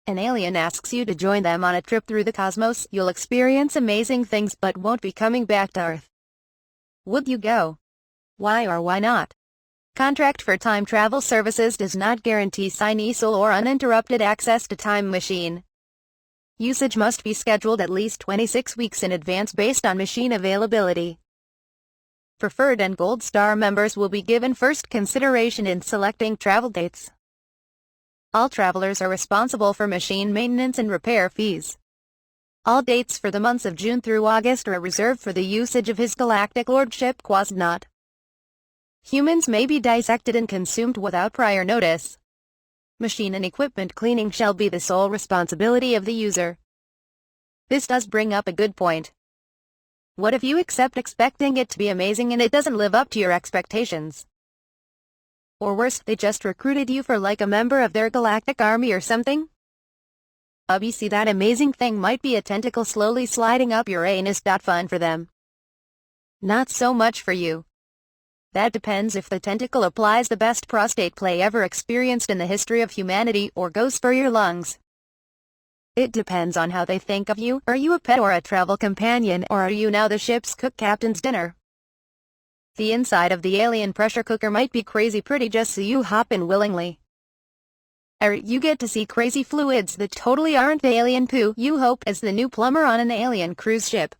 An alien asks you to join them on a trip through the cosmos. You'll experience amazing things but won't be coming back to Earth. Would you go? Why or why not? Contract for time travel services does not guarantee sine or uninterrupted access to time machine. Usage must be scheduled at least 26 weeks in advance based on machine availability. Preferred and Gold Star members will be given first consideration in selecting travel dates. All travelers are responsible for machine maintenance and repair fees. All dates for the months of June through August are reserved for the usage of His Galactic Lordship Quasnot. Humans may be dissected and consumed without prior notice. Machine and equipment cleaning shall be the sole responsibility of the user. This does bring up a good point. What if you accept expecting it to be amazing and it doesn't live up to your expectations? Or worse, they just recruited you for like a member of their galactic army or something? Obviously that amazing thing might be a tentacle slowly sliding up your anus. Fun for them. Not so much for you. That depends if the tentacle applies the best prostate play ever experienced in the history of humanity or goes for your lungs. It depends on how they think of you. Are you a pet or a travel companion, or are you now the ship's cook captain's dinner? The inside of the alien pressure cooker might be crazy pretty just so you hop in willingly. Or you get to see crazy fluids that totally aren't alien poo. You hope as the new plumber on an alien cruise ship.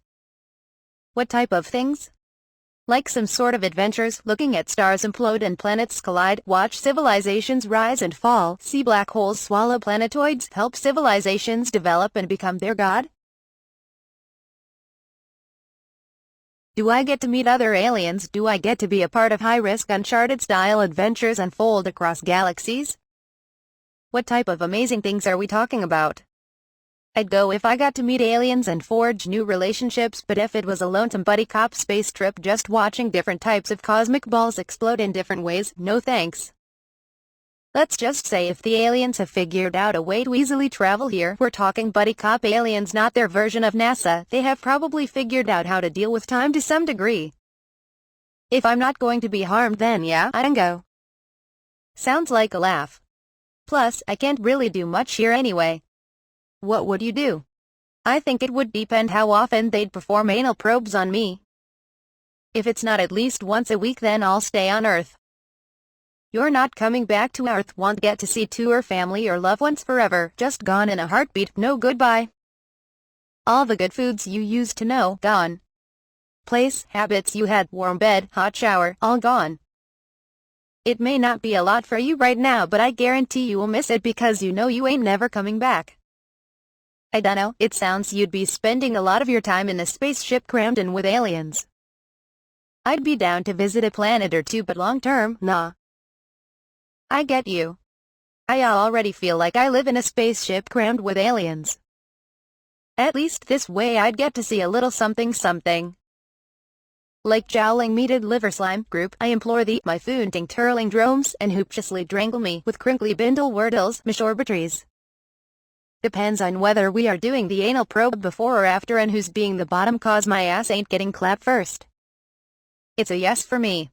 What type of things? Like some sort of adventures, looking at stars implode and planets collide, watch civilizations rise and fall, see black holes swallow planetoids, help civilizations develop and become their god? Do I get to meet other aliens? Do I get to be a part of high-risk Uncharted-style adventures unfold across galaxies? What type of amazing things are we talking about? I'd go if I got to meet aliens and forge new relationships, but if it was a lonesome buddy cop space trip just watching different types of cosmic balls explode in different ways, no thanks. Let's just say if the aliens have figured out a way to easily travel here, we're talking buddy cop aliens, not their version of NASA, they have probably figured out how to deal with time to some degree. If I'm not going to be harmed, then yeah, I can go. Sounds like a laugh. Plus, I can't really do much here anyway. What would you do? I think it would depend how often they'd perform anal probes on me. If it's not at least once a week, then I'll stay on Earth. You're not coming back to Earth, won't get to see your family or loved ones forever, just gone in a heartbeat, no goodbye. All the good foods you used to know, gone. Place, habits you had, warm bed, hot shower, all gone. It may not be a lot for you right now, but I guarantee you will miss it because you know you ain't never coming back. I dunno, it sounds you'd be spending a lot of your time in a spaceship crammed in with aliens. I'd be down to visit a planet or two, but long term, nah. I get you. I already feel like I live in a spaceship crammed with aliens. At least this way I'd get to see a little something something. Like jowling meated liver slime group, I implore thee, my foonting turling dromes, and hooptiously drangle me with crinkly bindle wordles, mishorbitries. Depends on whether we are doing the anal probe before or after and who's being the bottom, cause my ass ain't getting clapped first. It's a yes for me.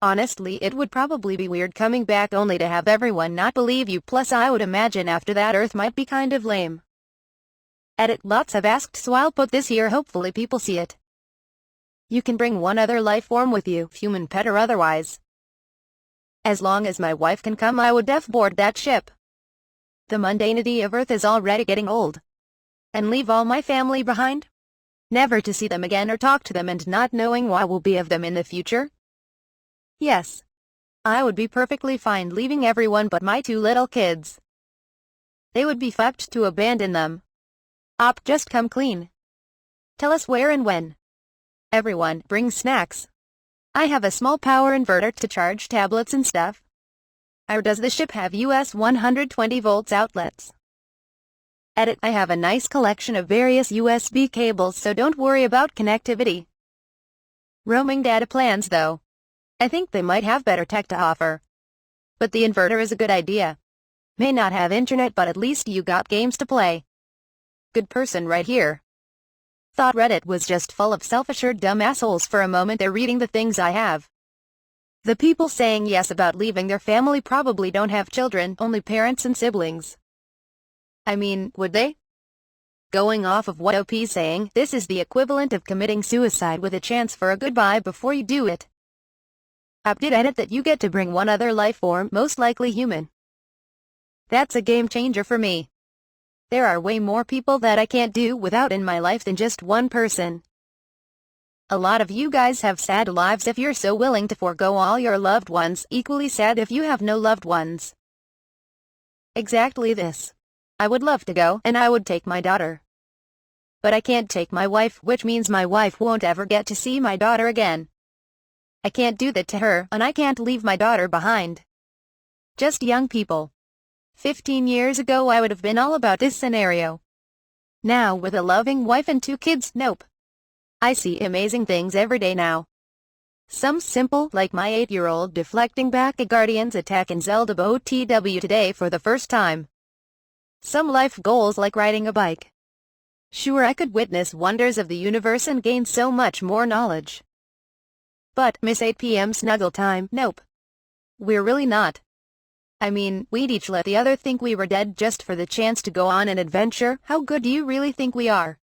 Honestly, it would probably be weird coming back only to have everyone not believe you, plus I would imagine after that Earth might be kind of lame. Edit, lots have asked, so I'll put this here, hopefully people see it. You can bring one other life form with you, human, pet or otherwise. As long as my wife can come, I would def board that ship. The mundanity of Earth is already getting old. And leave all my family behind? Never to see them again or talk to them, and not knowing what will be of them in the future? Yes. I would be perfectly fine leaving everyone but my 2 little kids. They would be fucked to abandon them. Op, just come clean. Tell us where and when. Everyone, bring snacks. I have a small power inverter to charge tablets and stuff. Or does the ship have US 120 volts outlets? Edit, I have a nice collection of various USB cables, so don't worry about connectivity. Roaming data plans though. I think they might have better tech to offer. But the inverter is a good idea. May not have internet, but at least you got games to play. Good person right here. Thought Reddit was just full of self-assured dumb assholes for a moment there reading the things I have. The people saying yes about leaving their family probably don't have children, only parents and siblings. I mean, would they? Going off of what OP's saying, this is the equivalent of committing suicide with a chance for a goodbye before you do it. OP did edit that you get to bring one other life form, most likely human. That's a game changer for me. There are way more people that I can't do without in my life than just one person. A lot of you guys have sad lives if you're so willing to forego all your loved ones, equally sad if you have no loved ones. Exactly this. I would love to go, and I would take my daughter. But I can't take my wife, which means my wife won't ever get to see my daughter again. I can't do that to her, and I can't leave my daughter behind. Just young people. 15 years ago I would have been all about this scenario. Now with a loving wife and 2 kids, nope. I see amazing things every day now. Some simple, like my 8-year-old deflecting back a Guardian's attack in Zelda OTW today for the first time. Some life goals like riding a bike. Sure, I could witness wonders of the universe and gain so much more knowledge. But miss 8 p.m. snuggle time, nope. We're really not. I mean, we'd each let the other think we were dead just for the chance to go on an adventure. How good do you really think we are?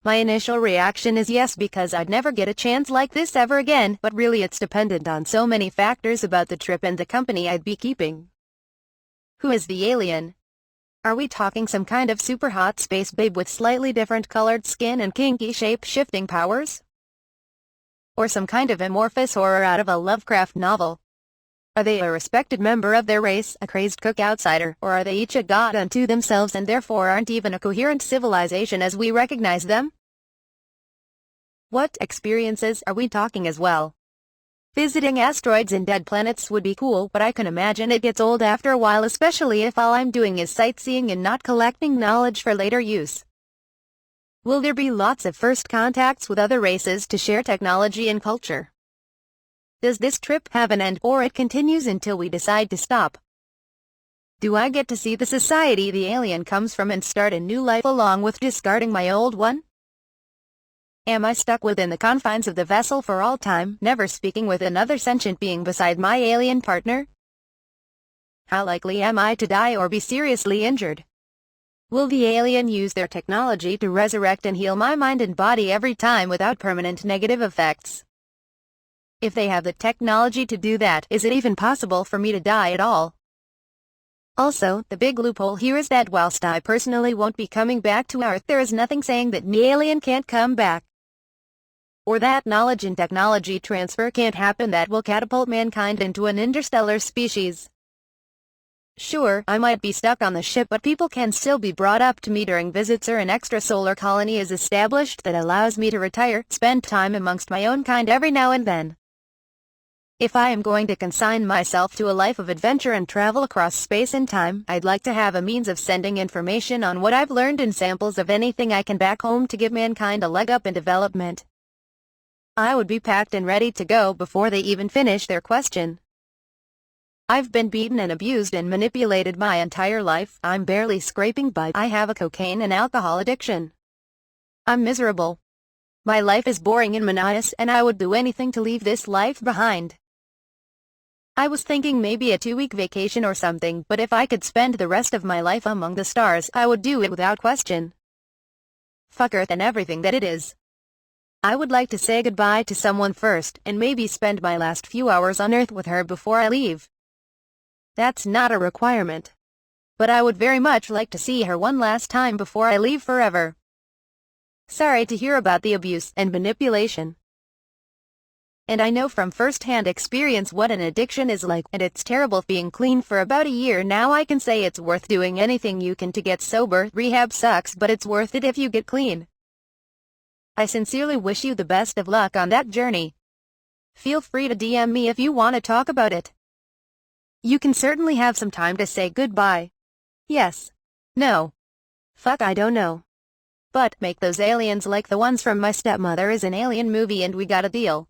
My initial reaction is yes, because I'd never get a chance like this ever again, but really it's dependent on so many factors about the trip and the company I'd be keeping. Who is the alien? Are we talking some kind of super hot space babe with slightly different colored skin and kinky shape-shifting powers? Or some kind of amorphous horror out of a Lovecraft novel? Are they a respected member of their race, a crazed cook outsider, or are they each a god unto themselves and therefore aren't even a coherent civilization as we recognize them? What experiences are we talking as well? Visiting asteroids and dead planets would be cool, but I can imagine it gets old after a while, especially if all I'm doing is sightseeing and not collecting knowledge for later use. Will there be lots of first contacts with other races to share technology and culture? Does this trip have an end, or it continues until we decide to stop? Do I get to see the society the alien comes from and start a new life along with discarding my old one? Am I stuck within the confines of the vessel for all time, never speaking with another sentient being beside my alien partner? How likely am I to die or be seriously injured? Will the alien use their technology to resurrect and heal my mind and body every time without permanent negative effects? If they have the technology to do that, is it even possible for me to die at all? Also, the big loophole here is that whilst I personally won't be coming back to Earth, there is nothing saying that an alien can't come back. Or that knowledge and technology transfer can't happen that will catapult mankind into an interstellar species. Sure, I might be stuck on the ship, but people can still be brought up to me during visits, or an extrasolar colony is established that allows me to retire, spend time amongst my own kind every now and then. If I am going to consign myself to a life of adventure and travel across space and time, I'd like to have a means of sending information on what I've learned and samples of anything I can back home to give mankind a leg up in development. I would be packed and ready to go before they even finish their question. I've been beaten and abused and manipulated my entire life. I'm barely scraping by. I have a cocaine and alcohol addiction. I'm miserable. My life is boring and monotonous, and I would do anything to leave this life behind. I was thinking maybe a 2-week vacation or something, but if I could spend the rest of my life among the stars, I would do it without question. Fuck Earth and everything that it is. I would like to say goodbye to someone first, and maybe spend my last few hours on Earth with her before I leave. That's not a requirement. But I would very much like to see her one last time before I leave forever. Sorry to hear about the abuse and manipulation. And I know from first-hand experience what an addiction is like, and it's terrible being clean for about a year now. I can say it's worth doing anything you can to get sober. Rehab sucks, but it's worth it if you get clean. I sincerely wish you the best of luck on that journey. Feel free to DM me if you want to talk about it. You can certainly have some time to say goodbye. Yes. No. Fuck, I don't know. But make those aliens like the ones from My Stepmother is an alien movie and we got a deal.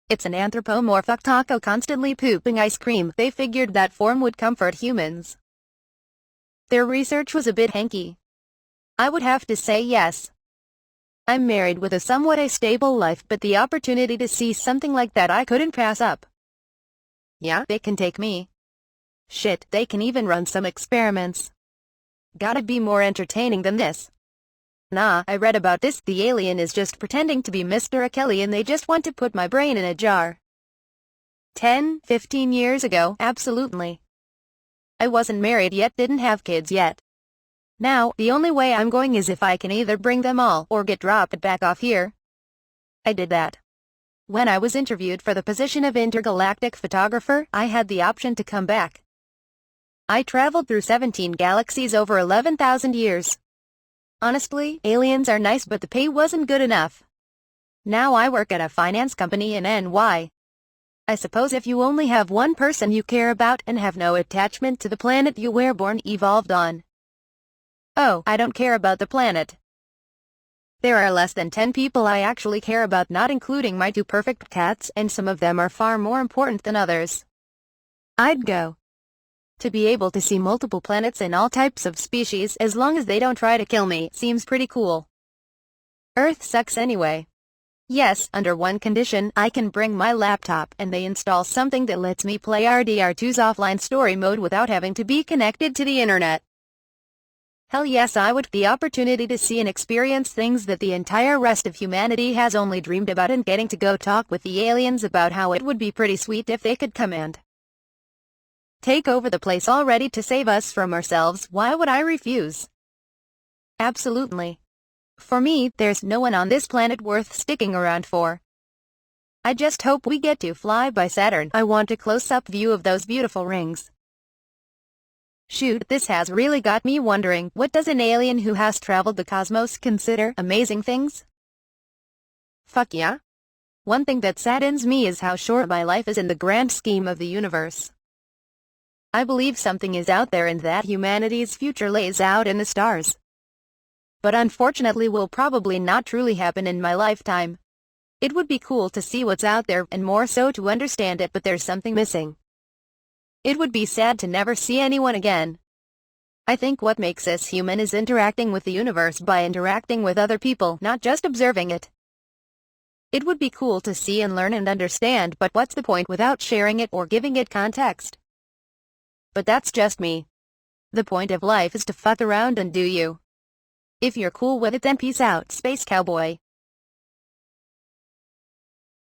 It's an anthropomorphic taco constantly pooping ice cream. They figured that form would comfort humans. Their research was a bit hanky. I would have to say yes. I'm married with a somewhat stable life, but the opportunity to see something like that I couldn't pass up. Yeah, they can take me. Shit, they can even run some experiments. Gotta be more entertaining than this. Nah, I read about this. The alien is just pretending to be Mr. Kelly and they just want to put my brain in a jar. 10, 15 years ago, absolutely. I wasn't married yet, didn't have kids yet. Now, the only way I'm going is if I can either bring them all or get dropped back off here. I did that. When I was interviewed for the position of intergalactic photographer, I had the option to come back. I traveled through 17 galaxies over 11,000 years. Honestly, aliens are nice but the pay wasn't good enough. Now I work at a finance company in NY. I suppose if you only have one person you care about and have no attachment to the planet you were born evolved on. Oh, I don't care about the planet. There are less than 10 people I actually care about, not including my 2 perfect cats, and some of them are far more important than others. I'd go. To be able to see multiple planets and all types of species as long as they don't try to kill me seems pretty cool. Earth sucks anyway. Yes, under one condition, I can bring my laptop and they install something that lets me play RDR2's offline story mode without having to be connected to the internet. Hell yes, I would. The opportunity to see and experience things that the entire rest of humanity has only dreamed about, and getting to go talk with the aliens about how it would be pretty sweet if they could come and take over the place already to save us from ourselves. Why would I refuse? Absolutely. For me, there's no one on this planet worth sticking around for. I just hope we get to fly by Saturn. I want a close-up view of those beautiful rings. Shoot, this has really got me wondering, what does an alien who has traveled the cosmos consider amazing things? Fuck yeah. One thing that saddens me is how short my life is in the grand scheme of the universe. I believe something is out there and that humanity's future lays out in the stars. But unfortunately will probably not truly happen in my lifetime. It would be cool to see what's out there and more so to understand it, but there's something missing. It would be sad to never see anyone again. I think what makes us human is interacting with the universe by interacting with other people, not just observing it. It would be cool to see and learn and understand, but what's the point without sharing it or giving it context? But that's just me. The point of life is to fuck around and do you. If you're cool with it, then peace out, space cowboy.